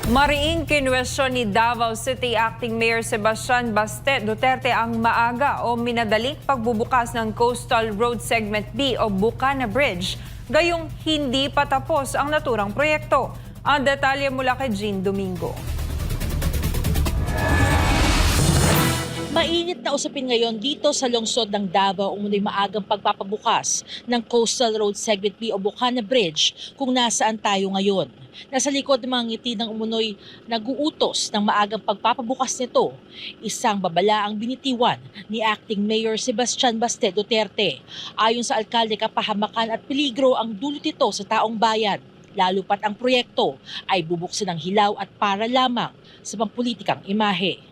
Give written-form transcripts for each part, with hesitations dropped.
Mariing kinwestiyon ni Davao City Acting Mayor Sebastian Baste Duterte ang maaga o minadaling pagbubukas ng Coastal Road Segment B o Bucana Bridge, gayong hindi pa tapos ang naturang proyekto. Ang detalye mula kay Jean Domingo. Mainit na usapin ngayon dito sa lungsod ng Davao umunoy maagang pagpapabukas ng Coastal Road Segment B o Bucana Bridge kung nasaan tayo ngayon. Nasa likod ng mga ngiti ng umunoy nag-uutos ng maagang pagpapabukas nito. Isang babala ang binitiwan ni Acting Mayor Sebastian Baste Duterte. Ayon sa alkalde, kapahamakan at peligro ang dulot nito sa taong bayan. Lalo pat ang proyekto ay bubuksan ng hilaw at para lamang sa pampulitikang imahe.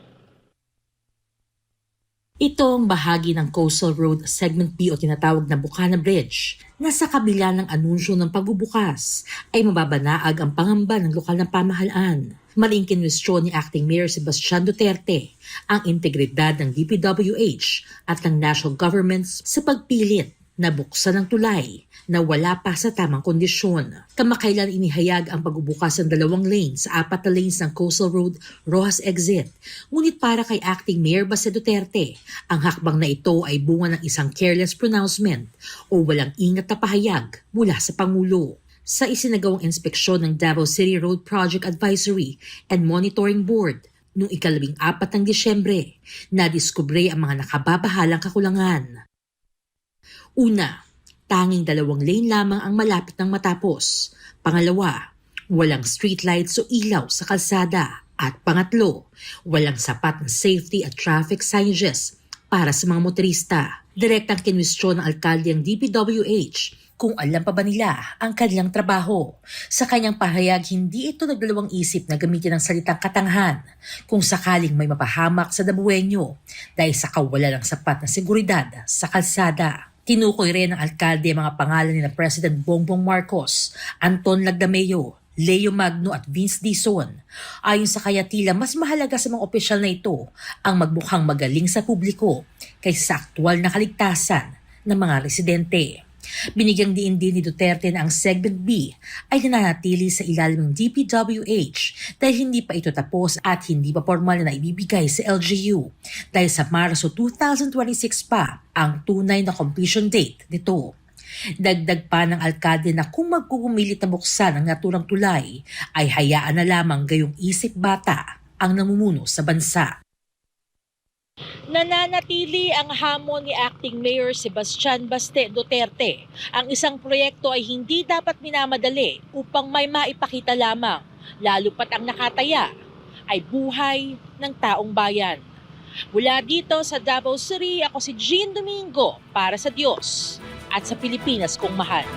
Ito ang bahagi ng Coastal Road Segment B o tinatawag na Bucana Bridge na sa kabila ng anunsyo ng pagbubukas ay mababanaag ang pangamba ng lokal na pamahalaan. Maling kinwestiyon ni Acting Mayor Sebastian Duterte ang integridad ng DPWH at ng national governments sa pagpilit na buksan ng tulay na wala pa sa tamang kondisyon. Kamakailan inihayag ang pagbubukas ng 2 lanes sa 4 na lanes ng Coastal Road Rojas Exit. Ngunit para kay Acting Mayor Baste Duterte, ang hakbang na ito ay bunga ng isang careless pronouncement o walang ingat na pahayag mula sa Pangulo. Sa isinagawang inspeksyon ng Davao City Road Project Advisory and Monitoring Board noong 14 ng Disyembre, nadiskubre ang mga nakababahalang kakulangan. Una, tanging 2 lane lamang ang malapit ng matapos. Pangalawa, walang streetlights o ilaw sa kalsada. At pangatlo, walang sapat na safety at traffic signages para sa mga motorista. Direktang kinwestiyon ng alkalde ang DPWH kung alam pa ba nila ang kanilang trabaho. Sa kanyang pahayag, hindi ito nagdalawang isip na gamitin ang salitang katanghan kung sakaling may mapahamak sa Dabueño dahil sa kawalan ng sapat na seguridad sa kalsada. Tinukoy rin ng alkalde ang mga pangalan ni President Bongbong Marcos, Anton Lagdameo, Leo Magno at Vince Dizon. Ayon sa kanya, tila mas mahalaga sa mga opisyal na ito ang magmukhang magaling sa publiko kaysa sa aktwal na kaligtasan ng mga residente. Binigyang diin din ni Duterte na ang Segment B ay nananatili sa ilalim ng DPWH dahil hindi pa ito tapos at hindi pa formal na ibibigay sa LGU dahil sa Marso 2026 pa ang tunay na completion date nito. Dagdag pa ng alkalde na kung magkukumilit na buksan ang naturang tulay ay hayaan na lamang gayong isip bata ang namumuno sa bansa. Nananatili ang hamon ni Acting Mayor Sebastian Baste Duterte. Ang isang proyekto ay hindi dapat minamadali upang may maipakita lamang, lalo pat ang nakataya ay buhay ng taong bayan. Mula dito sa Davao City, ako si Jean Domingo para sa Diyos at sa Pilipinas kong mahal.